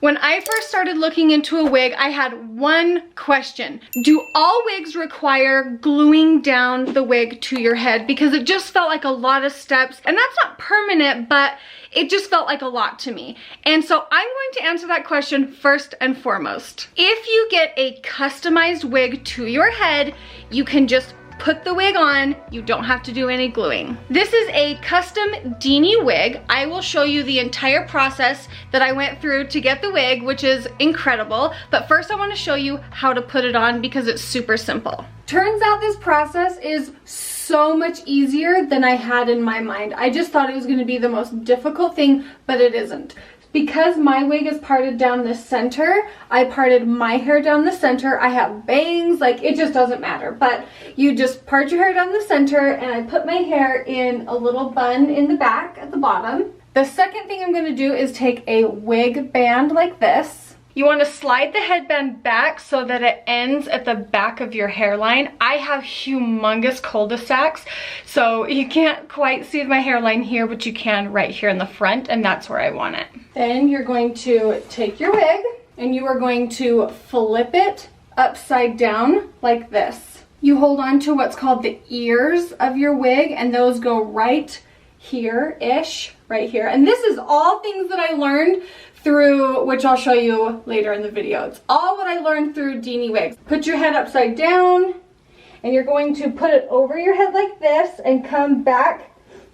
When I first started looking into a wig, I had one question. Do all wigs require gluing down the wig to your head? Because it just felt like a lot of steps, and that's not permanent, but it just felt like a lot to me. And so I'm going to answer that question first and foremost. If you get a customized wig to your head, you can just put the wig on, you don't have to do any gluing. This is a custom Dini wig. I will show you the entire process that I went through to get the wig, which is incredible. But first I want to show you how to put it on because it's super simple. Turns out this process is so much easier than I had in my mind. I just thought it was going to be the most difficult thing, but it isn't. Because my wig is parted down the center, I parted my hair down the center. I have bangs, like it just doesn't matter. But you just part your hair down the center, and I put my hair in a little bun in the back at the bottom. The second thing I'm going to do is take a wig band like this. You want to slide the headband back so that it ends at the back of your hairline. I have humongous cul-de-sacs, so you can't quite see my hairline here, but you can right here in the front, and that's where I want it. Then you're going to take your wig, and you are going to flip it upside down like this. You hold on to what's called the ears of your wig, and those go right here-ish, right here. And this is all things that I learned through, which I'll show you later in the video. It's all what I learned through Dini Wigs. Put your head upside down, and you're going to put it over your head like this and come back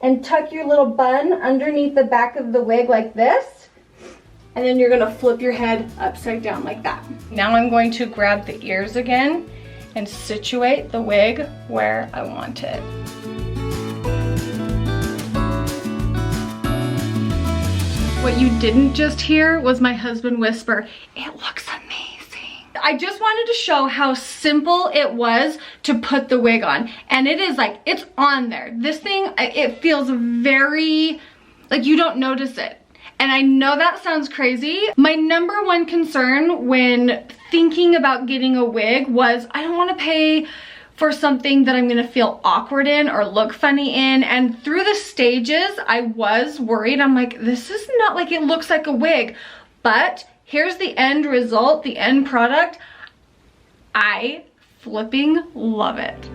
and tuck your little bun underneath the back of the wig like this. And then you're gonna flip your head upside down like that. Now I'm going to grab the ears again and situate the wig where I want it. What you didn't just hear was my husband whisper, "It looks amazing." I just wanted to show how simple it was to put the wig on. And it is like, it's on there. This thing, it feels very, like you don't notice it. And I know that sounds crazy. My number one concern when thinking about getting a wig was, I don't want to pay for something that I'm gonna feel awkward in or look funny in. And through the stages, I was worried. I'm like, this is not like it looks like a wig. But here's the end result, the end product. I flipping love it.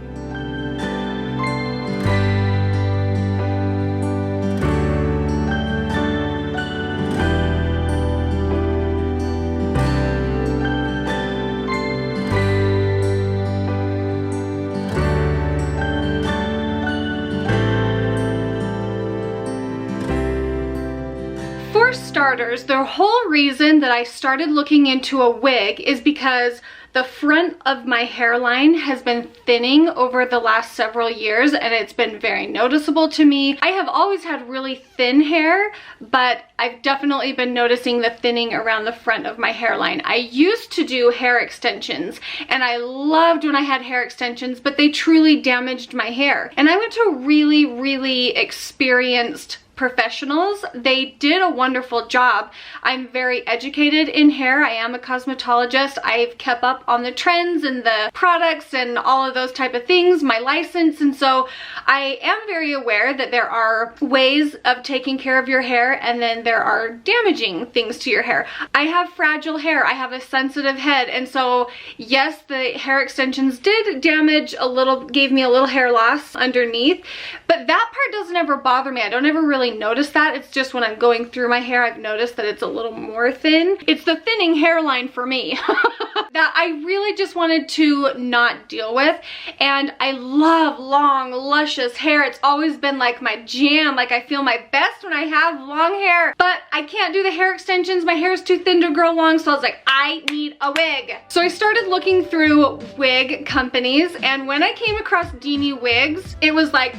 For starters, the whole reason that I started looking into a wig is because the front of my hairline has been thinning over the last several years, and it's been very noticeable to me. I have always had really thin hair, but I've definitely been noticing the thinning around the front of my hairline. I used to do hair extensions, and I loved when I had hair extensions, but they truly damaged my hair. And I went to really, really experienced professionals. They did a wonderful job. I'm very educated in hair. I am a cosmetologist. I've kept up on the trends and the products and all of those type of things, my license, and so I am very aware that there are ways of taking care of your hair, and then there are damaging things to your hair. I have fragile hair. I have a sensitive head, and so yes, the hair extensions did damage a little, gave me a little hair loss underneath, but that part doesn't ever bother me. I don't ever really notice that. It's just when I'm going through my hair, I've noticed that it's a little more thin. It's the thinning hairline for me that I really just wanted to not deal with. And I love long, luscious hair. It's always been like my jam. Like I feel my best when I have long hair, but I can't do the hair extensions. My hair is too thin to grow long. So I was like, I need a wig. So I started looking through wig companies, and when I came across Dini Wigs, it was like,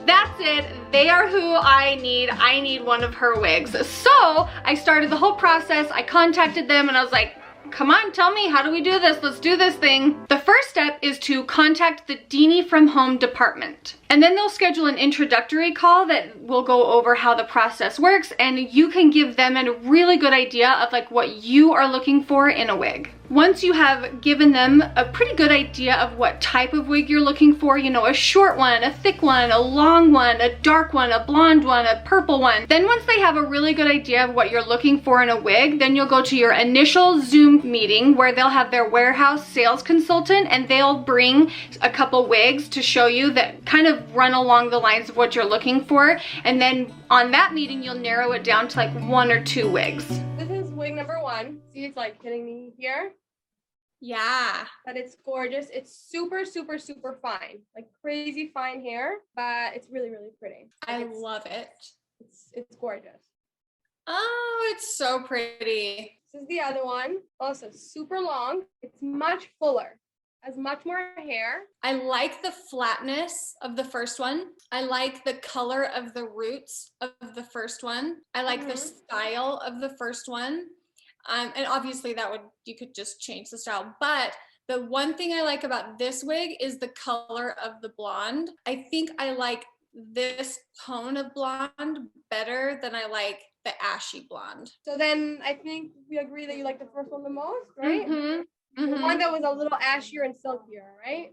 that's it. They are who I need. I need one of her wigs. So I started the whole process. I contacted them and I was like, come on, tell me, how do we do this? Let's do this thing. The first step is to contact the Dini from Home department. And then they'll schedule an introductory call that will go over how the process works, and you can give them a really good idea of like what you are looking for in a wig. Once you have given them a pretty good idea of what type of wig you're looking for, you know, a short one, a thick one, a long one, a dark one, a blonde one, a purple one. Then once they have a really good idea of what you're looking for in a wig, then you'll go to your initial Zoom meeting where they'll have their warehouse sales consultant, and they'll bring a couple wigs to show you that kind of run along the lines of what you're looking for. And then on that meeting, you'll narrow it down to like 1 or 2 wigs. This is wig number 1. See, it's like hitting me here. Yeah. But it's gorgeous. It's super, super, super fine. Like crazy fine hair, but it's really, really pretty. I love it. It's gorgeous. Oh, it's so pretty. This is the other one. Also super long. It's much fuller. Has much more hair. I like the flatness of the first one. I like the color of the roots of the first one. I like the style of the first one. And obviously you could just change the style. But the one thing I like about this wig is the color of the blonde. I think I like this tone of blonde better than I like the ashy blonde. So then I think we agree that you like the first one the most, right? Mm-hmm. The one that was a little ashier and silkier, right?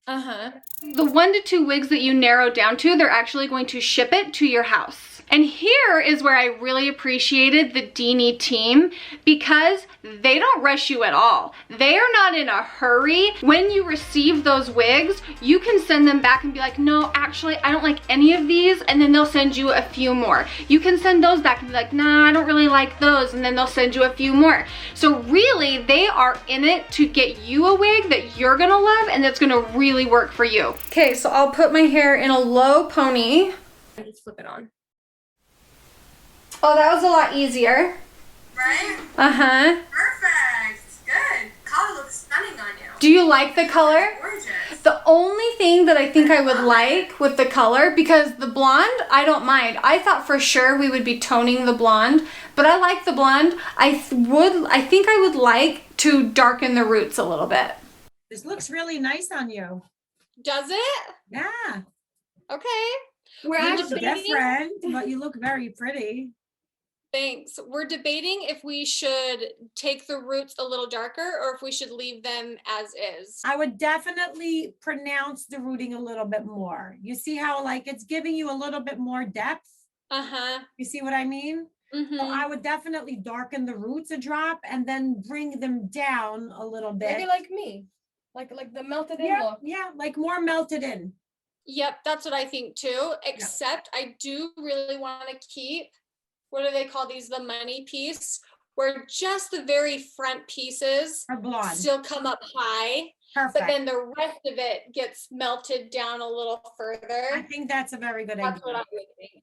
Uh-huh. The 1 to 2 wigs that you narrow down to, they're actually going to ship it to your house. And here is where I really appreciated the Dini team, because they don't rush you at all. They are not in a hurry. When you receive those wigs, you can send them back and be like, no, actually, I don't like any of these. And then they'll send you a few more. You can send those back and be like, nah, I don't really like those. And then they'll send you a few more. So really, they are in it to get you a wig that you're gonna love and that's gonna really work for you. Okay, so I'll put my hair in a low pony. And just flip it on. Oh, that was a lot easier. Right? Uh-huh. Perfect. Good. Color looks stunning on you. Do you like the color? Gorgeous. The only thing that I think I would like with the color, because the blonde, I don't mind. I thought for sure we would be toning the blonde, but I like the blonde. I think I would like to darken the roots a little bit. This looks really nice on you. Does it? Yeah. Okay. We're You actually look different, but you look very pretty. Thanks. We're debating if we should take the roots a little darker or if we should leave them as is. I would definitely pronounce the rooting a little bit more. You see how like it's giving you a little bit more depth? Uh-huh. You see what I mean? Mm-hmm. So I would definitely darken the roots a drop and then bring them down a little bit. maybe like me. Like the melted in Yeah, look. yeah, like more melted in. Yep, that's what I think too. Except I do really want to keep, what do they call these? The money piece, where just the very front pieces Or blonde. still come up high, Perfect. but then the rest of it gets melted down a little I further. think that's a very good That's what idea. I would think.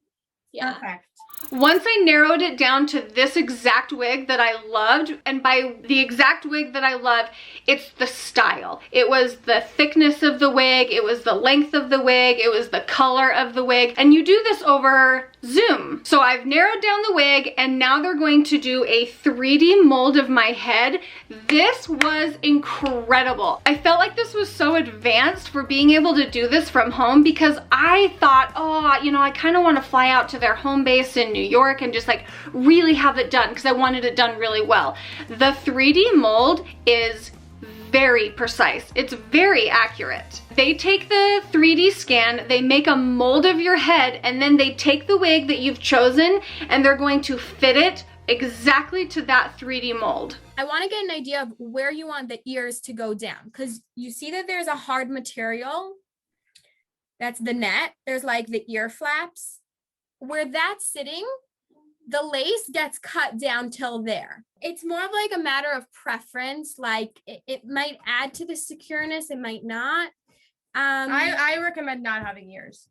Yeah. Perfect. Once I narrowed it down to this exact wig that I loved, and by the exact wig that I love, it's the style. It was the thickness of the wig, it was the length of the wig, it was the color of the wig, and you do this over Zoom. So I've narrowed down the wig, and now they're going to do a 3D mold of my head. This was incredible. I felt like this was so advanced for being able to do this from home, because I thought, oh, you know, I kind of want to fly out to their home base in New York and just like really have it done, because I wanted it done really well. The 3D mold is very precise. It's very accurate. They take the 3D scan, they make a mold of your head, and then they take the wig that you've chosen and they're going to fit it exactly to that 3D mold. I want to get an idea of where you want the ears to go down, because you see that there's a hard material. That's the net. There's like the ear flaps. Where that's sitting, the lace gets cut down till there. It's more of like a matter of preference. Like it might add to the secureness, it might not. I recommend not having ears.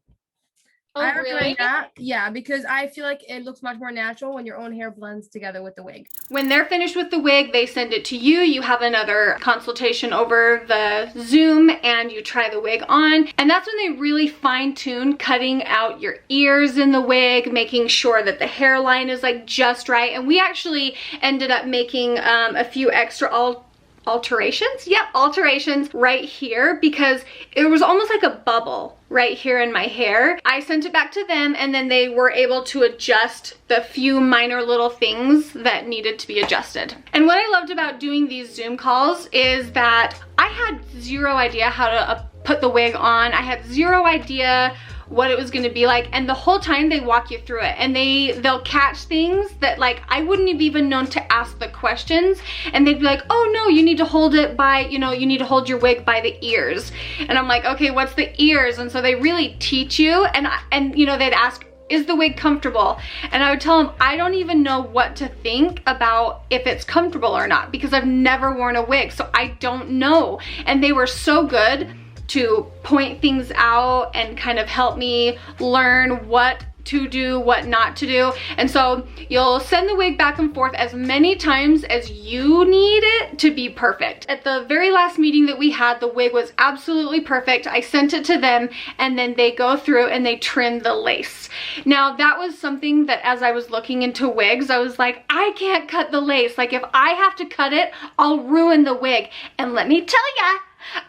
Oh, I really? recommend that. Yeah, because I feel like it looks much more natural when your own hair blends together with the wig. When they're finished with the wig, they send it to you. You have another consultation over the Zoom and you try the wig on. And that's when they really fine tune cutting out your ears in the wig, making sure that the hairline is like just right. And we actually ended up making a few extra alterations right here because it was almost like a bubble right here in my hair. I sent it back to them and then they were able to adjust the few minor little things that needed to be adjusted. And what I loved about doing these Zoom calls is that I had zero idea how to put the wig on. I had zero idea what it was going to be like, and the whole time they walk you through it, and they'll catch things that like I wouldn't have even known to ask the questions, and they'd be like, oh no, you need to hold it by, you know, you need to hold your wig by the ears. And I'm like, okay, what's the ears? And so they really teach you, and you know, they'd ask, is the wig comfortable? And I would tell them I don't even know what to think about if it's comfortable or not because I've never worn a wig, so I don't know. And they were so good to point things out and kind of help me learn what to do, what not to do. And so you'll send the wig back and forth as many times as you need it to be perfect. At the very last meeting that we had, the wig was absolutely perfect. I sent it to them and then they go through and they trim the lace. Now that was something that as I was looking into wigs, I was like, I can't cut the lace. Like if I have to cut it, I'll ruin the wig. And let me tell ya,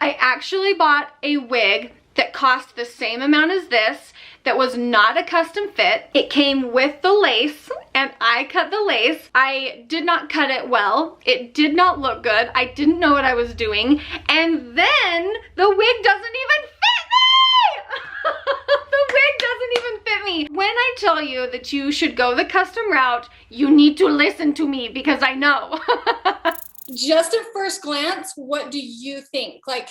I actually bought a wig that cost the same amount as this, that was not a custom fit. It came with the lace and I cut the lace. I did not cut it well. It did not look good. I didn't know what I was doing. And then the wig doesn't even fit me! The wig doesn't even fit me. When I tell you that you should go the custom route, you need to listen to me because I know. Just at first glance, what do you think? Like,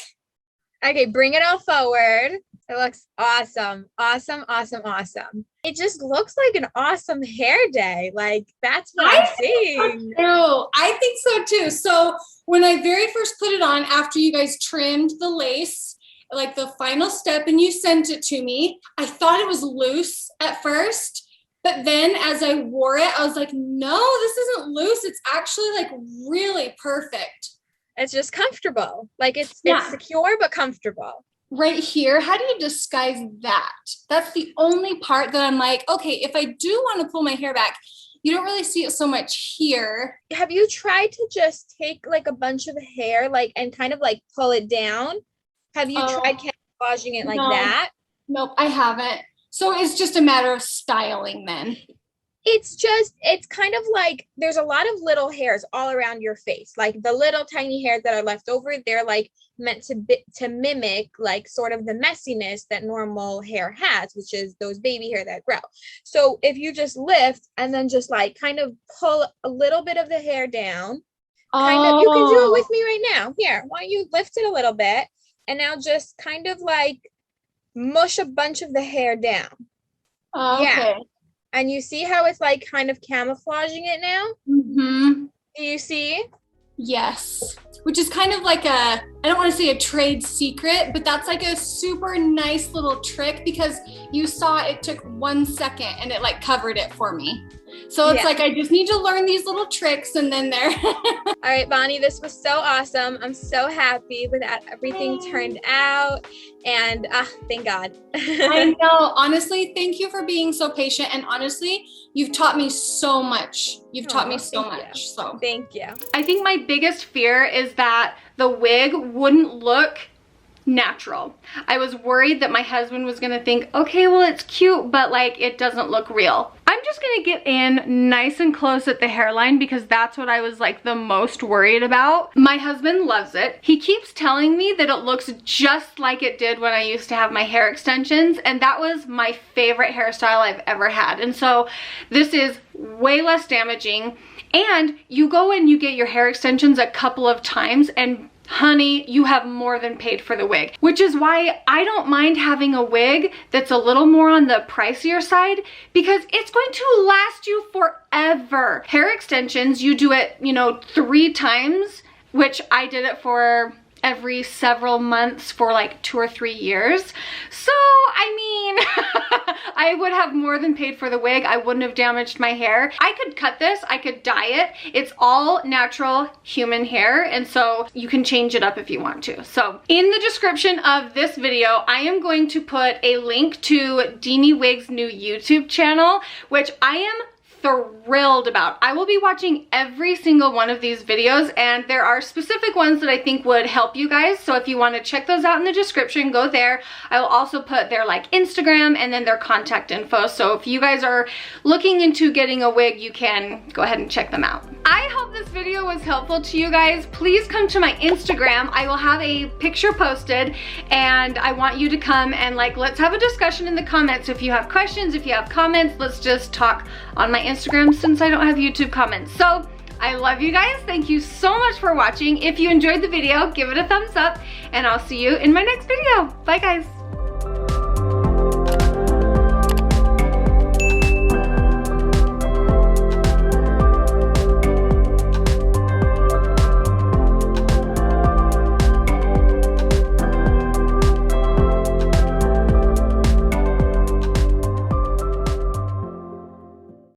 okay, bring it all forward. It looks awesome. Awesome, awesome, awesome. It just looks like an awesome hair day. Like that's what I'm seeing. No, I think so too. So when I very first put it on after you guys trimmed the lace, like the final step, and you sent it to me, I thought it was loose at first. But then as I wore it, I was like, no, this isn't loose. It's actually like really perfect. It's just comfortable. Like it's secure but comfortable. Right here, how do you disguise that? That's the only part that I'm like, okay, if I do want to pull my hair back, you don't really see it so much here. Have you tried to just take like a bunch of hair like and kind of like pull it down? Have you tried camouflaging it like that? Nope, I haven't. So it's just a matter of styling then. It's kind of like there's a lot of little hairs all around your face. Like the little tiny hairs that are left over, they're like meant to mimic like sort of the messiness that normal hair has, which is those baby hair that grow. So if you just lift and then just like kind of pull a little bit of the hair down, you can do it with me right now. Here, why don't you lift it a little bit and now just kind of like mush a bunch of the hair down. Okay. Yeah. And you see how it's like kind of camouflaging it now? Mm-hmm. Do you see? Yes. Which is kind of like I don't want to say a trade secret, but that's like a super nice little trick because you saw it took 1 second and it like covered it for me. So it's like, I just need to learn these little tricks and then they're. All right, Bonnie, this was so awesome. I'm so happy with that everything turned out. And thank God. I know. Honestly, thank you for being so patient. And honestly, you've taught me so much. You've taught me so much. So thank you. I think my biggest fear is that the wig wouldn't look natural. I was worried that my husband was gonna think, okay, well, it's cute, but like it doesn't look real. I'm just gonna get in nice and close at the hairline because that's what I was like the most worried about. My husband loves it. He keeps telling me that it looks just like it did when I used to have my hair extensions, and that was my favorite hairstyle I've ever had. And so this is way less damaging, and you go and you get your hair extensions a couple of times and honey, you have more than paid for the wig, which is why I don't mind having a wig that's a little more on the pricier side because it's going to last you forever. Hair extensions, you do it, 3 times, which I did it for every several months for like 2 or 3 years. So, I mean, I would have more than paid for the wig. I wouldn't have damaged my hair. I could cut this, I could dye it. It's all natural human hair, and so you can change it up if you want to. So in the description of this video, I am going to put a link to Dini Wigs' new YouTube channel, which I am thrilled about. I will be watching every single one of these videos, and there are specific ones that I think would help you guys. So if you want to check those out in the description, go there. I will also put their like Instagram and then their contact info. So if you guys are looking into getting a wig, you can go ahead and check them out. I hope this video was helpful to you guys. Please come to my Instagram. I will have a picture posted, and I want you to come and like, let's have a discussion in the comments. If you have questions, if you have comments, let's just talk on my Instagram since I don't have YouTube comments. So I love you guys. Thank you so much for watching. If you enjoyed the video, give it a thumbs up, and I'll see you in my next video. Bye guys.